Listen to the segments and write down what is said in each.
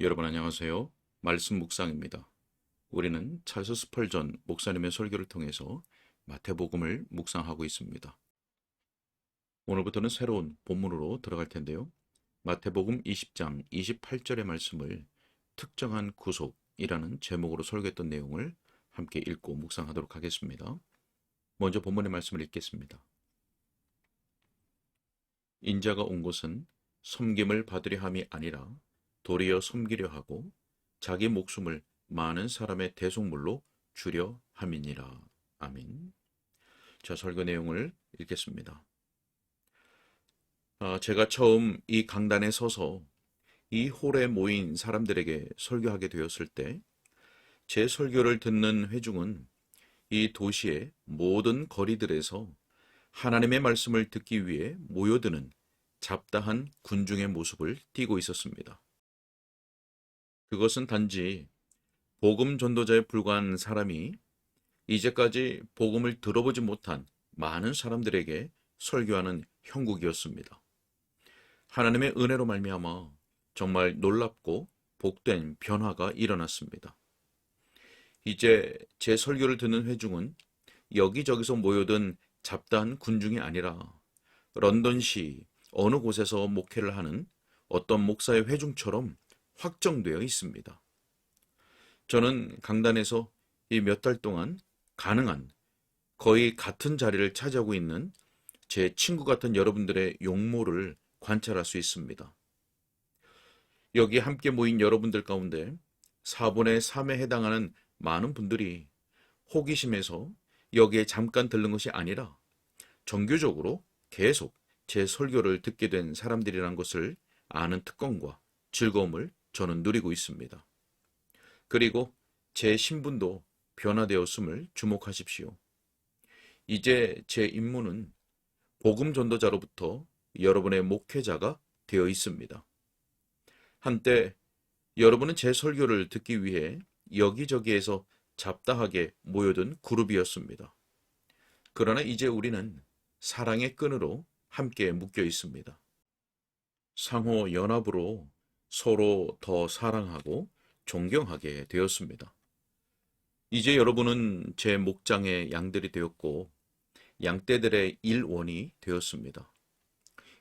여러분 안녕하세요. 말씀 묵상입니다. 우리는 찰스 스펄전 목사님의 설교를 통해서 마태복음을 묵상하고 있습니다. 오늘부터는 새로운 본문으로 들어갈 텐데요. 마태복음 20장 28절의 말씀을 특정한 구속이라는 제목으로 설교했던 내용을 함께 읽고 묵상하도록 하겠습니다. 먼저 본문의 말씀을 읽겠습니다. 인자가 온 곳은 섬김을 받으려 함이 아니라 도리어 섬기려 하고 자기 목숨을 많은 사람의 대속물로 주려 함이니라. 아멘. 자, 설교 내용을 읽겠습니다. 제가 처음 이 강단에 서서 이 홀에 모인 사람들에게 설교하게 되었을 때 제 설교를 듣는 회중은 이 도시의 모든 거리들에서 하나님의 말씀을 듣기 위해 모여드는 잡다한 군중의 모습을 띠고 있었습니다. 그것은 단지 복음 전도자에 불과한 사람이 이제까지 복음을 들어보지 못한 많은 사람들에게 설교하는 형국이었습니다. 하나님의 은혜로 말미암아 정말 놀랍고 복된 변화가 일어났습니다. 이제 제 설교를 듣는 회중은 여기저기서 모여든 잡다한 군중이 아니라 런던시 어느 곳에서 목회를 하는 어떤 목사의 회중처럼 확정되어 있습니다. 저는 강단에서 이 몇 달 동안 가능한 거의 같은 자리를 차지하고 있는 제 친구 같은 여러분들의 용모를 관찰할 수 있습니다. 여기 함께 모인 여러분들 가운데 4분의 3에 해당하는 많은 분들이 호기심에서 여기에 잠깐 들른 것이 아니라 정규적으로 계속 제 설교를 듣게 된 사람들이란 것을 아는 특권과 즐거움을 저는 누리고 있습니다. 그리고 제 신분도 변화되었음을 주목하십시오. 이제 제 임무는 복음 전도자로부터 여러분의 목회자가 되어 있습니다. 한때 여러분은 제 설교를 듣기 위해 여기저기에서 잡다하게 모여든 그룹이었습니다. 그러나 이제 우리는 사랑의 끈으로 함께 묶여 있습니다. 상호 연합으로 서로 더 사랑하고 존경하게 되었습니다. 이제 여러분은 제 목장의 양들이 되었고 양떼들의 일원이 되었습니다.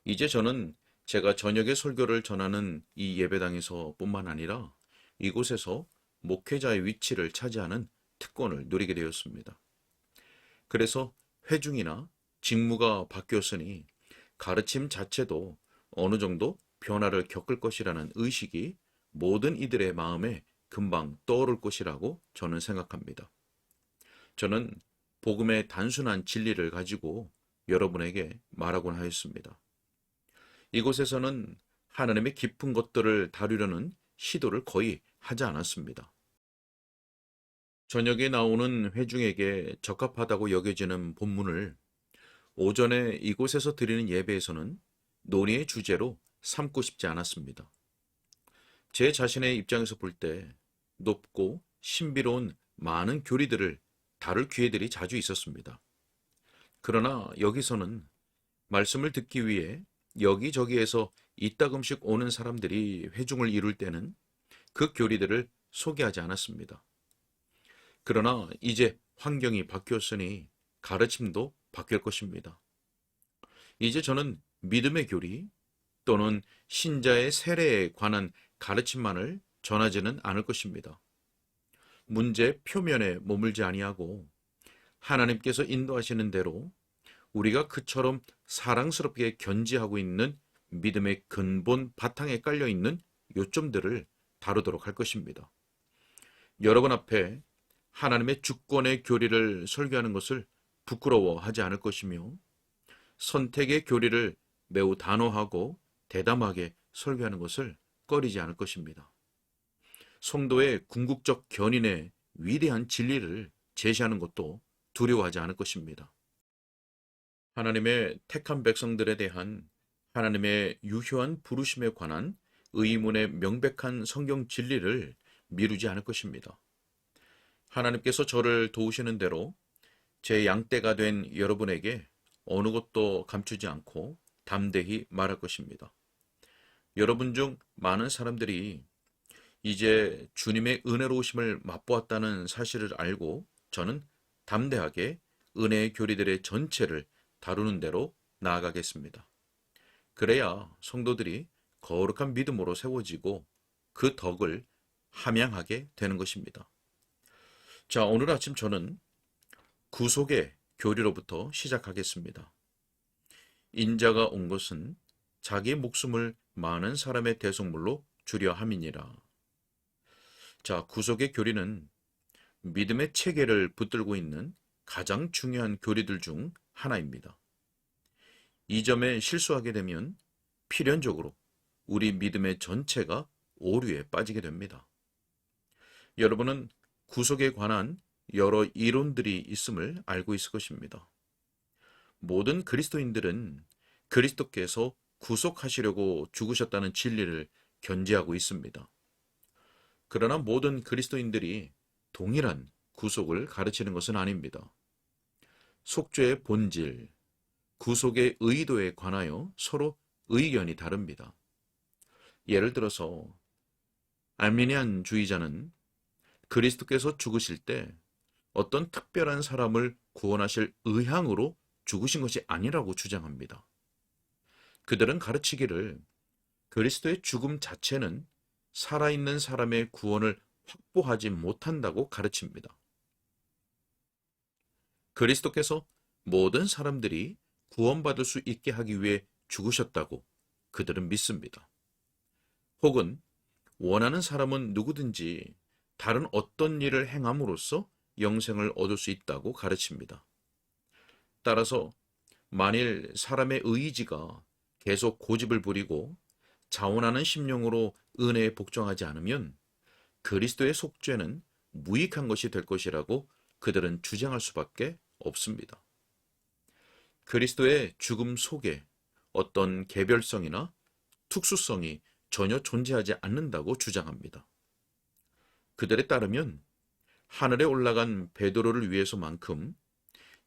이제 저는 제가 저녁에 설교를 전하는 이 예배당에서 뿐만 아니라 이곳에서 목회자의 위치를 차지하는 특권을 누리게 되었습니다. 그래서 회중이나 직무가 바뀌었으니 가르침 자체도 어느 정도 변화를 겪을 것이라는 의식이 모든 이들의 마음에 금방 떠오를 것이라고 저는 생각합니다. 저는 복음의 단순한 진리를 가지고 여러분에게 말하곤 하였습니다. 이곳에서는 하나님의 깊은 것들을 다루려는 시도를 거의 하지 않았습니다. 저녁에 나오는 회중에게 적합하다고 여겨지는 본문을 오전에 이곳에서 드리는 예배에서는 논의의 주제로 삼고 싶지 않았습니다. 제 자신의 입장에서 볼 때 높고 신비로운 많은 교리들을 다룰 기회들이 자주 있었습니다. 그러나 여기서는 말씀을 듣기 위해 여기저기에서 이따금씩 오는 사람들이 회중을 이룰 때는 그 교리들을 소개하지 않았습니다. 그러나 이제 환경이 바뀌었으니 가르침도 바뀔 것입니다. 이제 저는 믿음의 교리 또는 신자의 세례에 관한 가르침만을 전하지는 않을 것입니다. 문제 표면에 머물지 아니하고 하나님께서 인도하시는 대로 우리가 그처럼 사랑스럽게 견지하고 있는 믿음의 근본 바탕에 깔려있는 요점들을 다루도록 할 것입니다. 여러분 앞에 하나님의 주권의 교리를 설교하는 것을 부끄러워하지 않을 것이며 선택의 교리를 매우 단호하고 대담하게 설교하는 것을 꺼리지 않을 것입니다. 성도의 궁극적 견인의 위대한 진리를 제시하는 것도 두려워하지 않을 것입니다. 하나님의 택한 백성들에 대한 하나님의 유효한 부르심에 관한 의문의 명백한 성경 진리를 미루지 않을 것입니다. 하나님께서 저를 도우시는 대로 제 양떼가 된 여러분에게 어느 것도 감추지 않고 담대히 말할 것입니다. 여러분 중 많은 사람들이 이제 주님의 은혜로우심을 맛보았다는 사실을 알고 저는 담대하게 은혜의 교리들의 전체를 다루는 대로 나아가겠습니다. 그래야 성도들이 거룩한 믿음으로 세워지고 그 덕을 함양하게 되는 것입니다. 자, 오늘 아침 저는 구속의 교리로부터 시작하겠습니다. 인자가 온 것은 자기 목숨을 많은 사람의 대속물로 주려 함이니라. 자, 구속의 교리는 믿음의 체계를 붙들고 있는 가장 중요한 교리들 중 하나입니다. 이 점에 실수하게 되면 필연적으로 우리 믿음의 전체가 오류에 빠지게 됩니다. 여러분은 구속에 관한 여러 이론들이 있음을 알고 있을 것입니다. 모든 그리스도인들은 그리스도께서 구속하시려고 죽으셨다는 진리를 견지하고 있습니다. 그러나 모든 그리스도인들이 동일한 구속을 가르치는 것은 아닙니다. 속죄의 본질, 구속의 의도에 관하여 서로 의견이 다릅니다. 예를 들어서 알미니안주의자는 그리스도께서 죽으실 때 어떤 특별한 사람을 구원하실 의향으로 죽으신 것이 아니라고 주장합니다. 그들은 가르치기를 그리스도의 죽음 자체는 살아있는 사람의 구원을 확보하지 못한다고 가르칩니다. 그리스도께서 모든 사람들이 구원받을 수 있게 하기 위해 죽으셨다고 그들은 믿습니다. 혹은 원하는 사람은 누구든지 다른 어떤 일을 행함으로써 영생을 얻을 수 있다고 가르칩니다. 따라서 만일 사람의 의지가 계속 고집을 부리고 자원하는 심령으로 은혜에 복종하지 않으면 그리스도의 속죄는 무익한 것이 될 것이라고 그들은 주장할 수밖에 없습니다. 그리스도의 죽음 속에 어떤 개별성이나 특수성이 전혀 존재하지 않는다고 주장합니다. 그들에 따르면 하늘에 올라간 베드로를 위해서만큼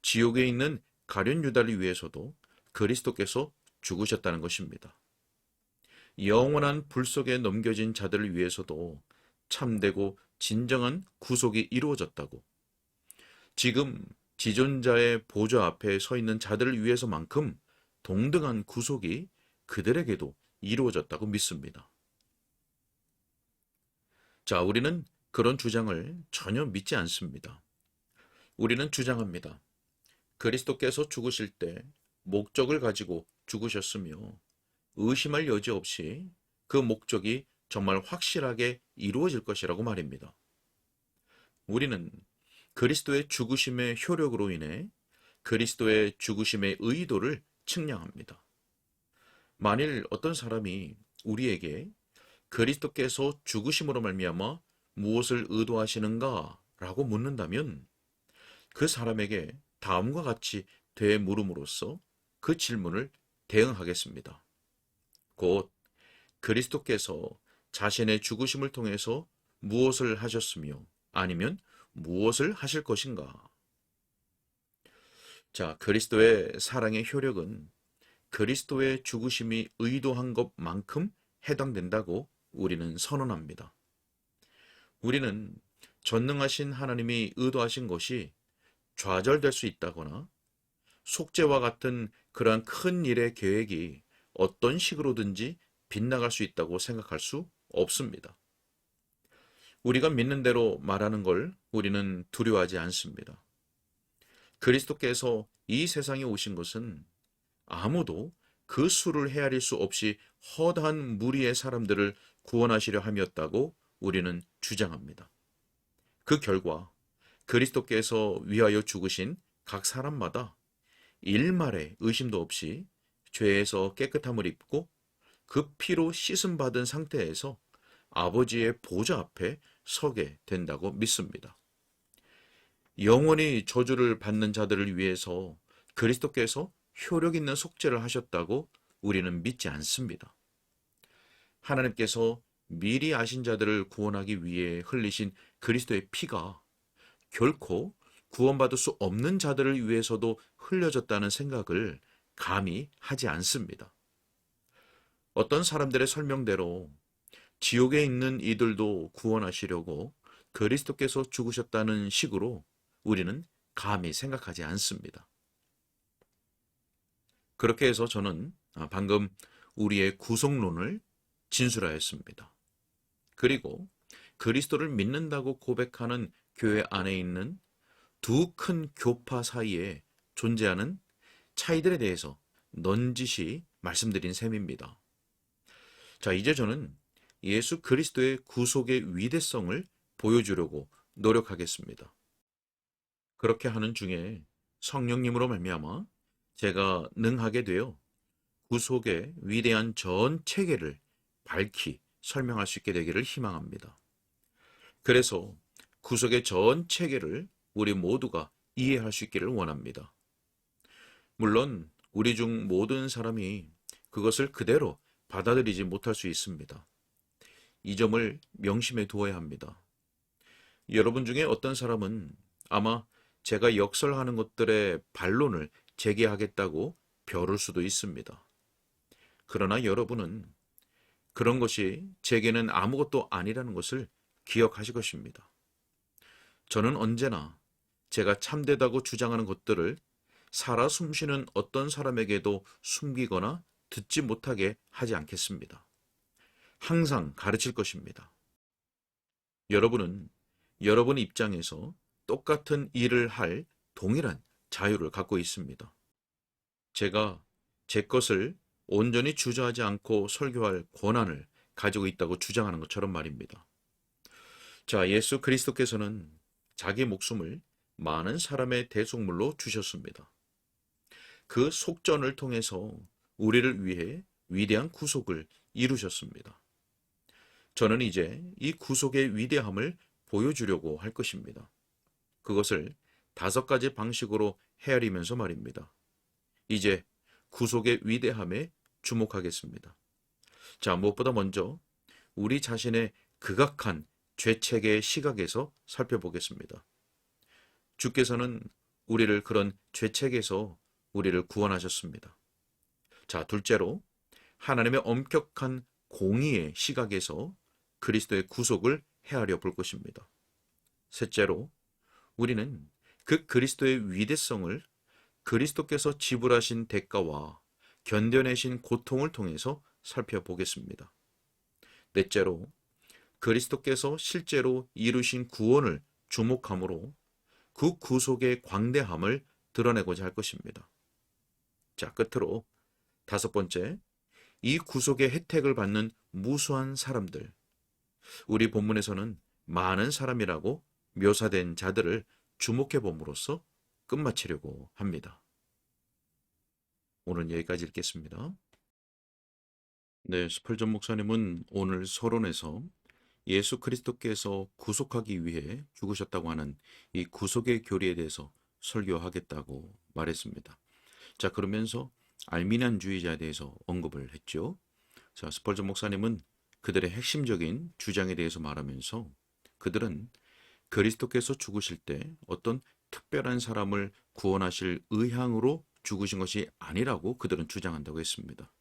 지옥에 있는 가룟 유다를 위해서도 그리스도께서 죽으셨다는 것입니다. 영원한 불 속에 넘겨진 자들을 위해서도 참되고 진정한 구속이 이루어졌다고, 지금 지존자의 보좌 앞에 서 있는 자들을 위해서만큼 동등한 구속이 그들에게도 이루어졌다고 믿습니다. 자, 우리는 그런 주장을 전혀 믿지 않습니다. 우리는 주장합니다. 그리스도께서 죽으실 때 목적을 가지고 죽으셨으며 의심할 여지 없이 그 목적이 정말 확실하게 이루어질 것이라고 말입니다. 우리는 그리스도의 죽으심의 효력으로 인해 그리스도의 죽으심의 의도를 측량합니다. 만일 어떤 사람이 우리에게 그리스도께서 죽으심으로 말미암아 무엇을 의도하시는가? 라고 묻는다면 그 사람에게 다음과 같이 되물음으로써 그 질문을 대응하겠습니다. 곧 그리스도께서 자신의 죽으심을 통해서 무엇을 하셨으며 아니면 무엇을 하실 것인가? 자, 그리스도의 사랑의 효력은 그리스도의 죽으심이 의도한 것만큼 해당된다고 우리는 선언합니다. 우리는 전능하신 하나님이 의도하신 것이 좌절될 수 있다거나 속죄와 같은 그러한 큰 일의 계획이 어떤 식으로든지 빗나갈 수 있다고 생각할 수 없습니다. 우리가 믿는 대로 말하는 걸 우리는 두려워하지 않습니다. 그리스도께서 이 세상에 오신 것은 아무도 그 수를 헤아릴 수 없이 허다한 무리의 사람들을 구원하시려 함이었다고 우리는 주장합니다. 그 결과 그리스도께서 위하여 죽으신 각 사람마다 일말의 의심도 없이 죄에서 깨끗함을 입고 그 피로 씻음 받은 상태에서 아버지의 보좌 앞에 서게 된다고 믿습니다. 영원히 저주를 받는 자들을 위해서 그리스도께서 효력 있는 속죄를 하셨다고 우리는 믿지 않습니다. 하나님께서 미리 아신 자들을 구원하기 위해 흘리신 그리스도의 피가 결코 구원받을 수 없는 자들을 위해서도 흘려졌다는 생각을 감히 하지 않습니다. 어떤 사람들의 설명대로 지옥에 있는 이들도 구원하시려고 그리스도께서 죽으셨다는 식으로 우리는 감히 생각하지 않습니다. 그렇게 해서 저는 방금 우리의 구속론을 진술하였습니다. 그리고 그리스도를 믿는다고 고백하는 교회 안에 있는 두 큰 교파 사이에 존재하는 차이들에 대해서 넌지시 말씀드린 셈입니다. 자, 이제 저는 예수 그리스도의 구속의 위대성을 보여주려고 노력하겠습니다. 그렇게 하는 중에 성령님으로 말미암아 제가 능하게 되어 구속의 위대한 전 체계를 밝히 설명할 수 있게 되기를 희망합니다. 그래서 구속의 전 체계를 우리 모두가 이해할 수 있기를 원합니다. 물론 우리 중 모든 사람이 그것을 그대로 받아들이지 못할 수 있습니다. 이 점을 명심해 두어야 합니다. 여러분 중에 어떤 사람은 아마 제가 역설하는 것들의 반론을 제기하겠다고 벼를 수도 있습니다. 그러나 여러분은 그런 것이 제게는 아무것도 아니라는 것을 기억하실 것입니다. 저는 언제나 제가 참되다고 주장하는 것들을 살아 숨쉬는 어떤 사람에게도 숨기거나 듣지 못하게 하지 않겠습니다. 항상 가르칠 것입니다. 여러분은 여러분 입장에서 똑같은 일을 할 동일한 자유를 갖고 있습니다. 제가 제 것을 온전히 주저하지 않고 설교할 권한을 가지고 있다고 주장하는 것처럼 말입니다. 자, 예수 그리스도께서는 자기 목숨을 많은 사람의 대속물로 주셨습니다. 그 속전을 통해서 우리를 위해 위대한 구속을 이루셨습니다. 저는 이제 이 구속의 위대함을 보여주려고 할 것입니다. 그것을 5가지 방식으로 헤아리면서 말입니다. 이제 구속의 위대함에 주목하겠습니다. 자, 무엇보다 먼저 우리 자신의 극악한 죄책의 시각에서 살펴보겠습니다. 주께서는 우리를 그런 죄책에서 우리를 구원하셨습니다. 자, 둘째로 하나님의 엄격한 공의의 시각에서 그리스도의 구속을 헤아려 볼 것입니다. 셋째로 우리는 그 그리스도의 위대성을 그리스도께서 지불하신 대가와 견뎌내신 고통을 통해서 살펴보겠습니다. 넷째로 그리스도께서 실제로 이루신 구원을 주목함으로 그 구속의 광대함을 드러내고자 할 것입니다. 자, 끝으로 5번째, 이 구속의 혜택을 받는 무수한 사람들, 우리 본문에서는 많은 사람이라고 묘사된 자들을 주목해 봄으로써 끝마치려고 합니다. 오늘 여기까지 읽겠습니다. 네, 스펄전 목사님은 오늘 서론에서 예수 그리스도께서 구속하기 위해 죽으셨다고 하는 이 구속의 교리에 대해서 설교하겠다고 말했습니다. 자, 그러면서 알미니안주의자에 대해서 언급을 했죠. 자, 스펄전 목사님은 그들의 핵심적인 주장에 대해서 말하면서 그들은 그리스도께서 죽으실 때 어떤 특별한 사람을 구원하실 의향으로 죽으신 것이 아니라고 그들은 주장한다고 했습니다.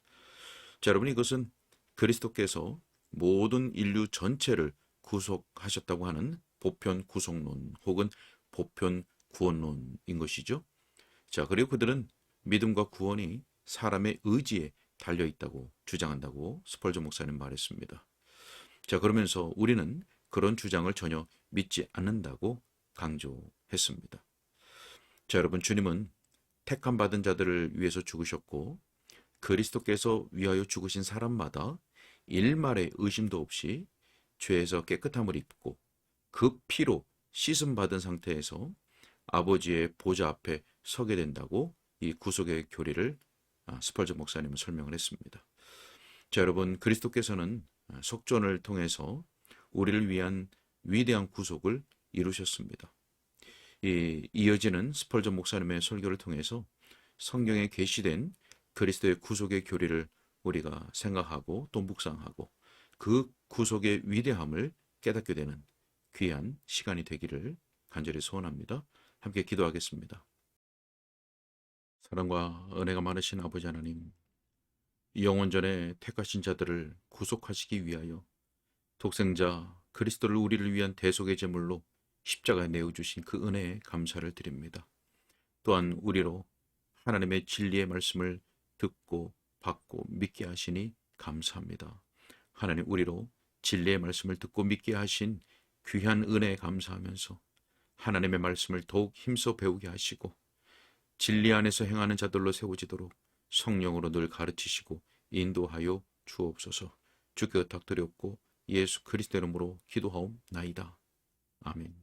자, 여러분, 이것은 그리스도께서 모든 인류 전체를 구속하셨다고 하는 보편 구속론 혹은 보편 구원론인 것이죠. 자, 그리고 그들은 믿음과 구원이 사람의 의지에 달려 있다고 주장한다고 스펄전 목사님 말했습니다. 자, 그러면서 우리는 그런 주장을 전혀 믿지 않는다고 강조했습니다. 자, 여러분, 주님은 택함 받은 자들을 위해서 죽으셨고 그리스도께서 위하여 죽으신 사람마다 일말의 의심도 없이 죄에서 깨끗함을 입고 그 피로 씻음 받은 상태에서 아버지의 보좌 앞에 서게 된다고 이 구속의 교리를 스펄전 목사님은 설명을 했습니다. 자, 여러분, 그리스도께서는 속전을 통해서 우리를 위한 위대한 구속을 이루셨습니다. 이어지는 스펄전 목사님의 설교를 통해서 성경에 계시된 그리스도의 구속의 교리를 우리가 생각하고 또 묵상하고 그 구속의 위대함을 깨닫게 되는 귀한 시간이 되기를 간절히 소원합니다. 함께 기도하겠습니다. 사랑과 은혜가 많으신 아버지 하나님, 영원전에 택하신 자들을 구속하시기 위하여 독생자 그리스도를 우리를 위한 대속의 제물로 십자가에 내어주신 그 은혜에 감사를 드립니다. 또한 우리로 하나님의 진리의 말씀을 듣고 받고 믿게 하시니 감사합니다. 하나님, 우리로 진리의 말씀을 듣고 믿게 하신 귀한 은혜에 감사하면서 하나님의 말씀을 더욱 힘써 배우게 하시고 진리 안에서 행하는 자들로 세워지도록 성령으로 늘 가르치시고 인도하여 주옵소서. 주께 의탁드렸고 예수 그리스도 이름으로 기도하옵나이다. 아멘.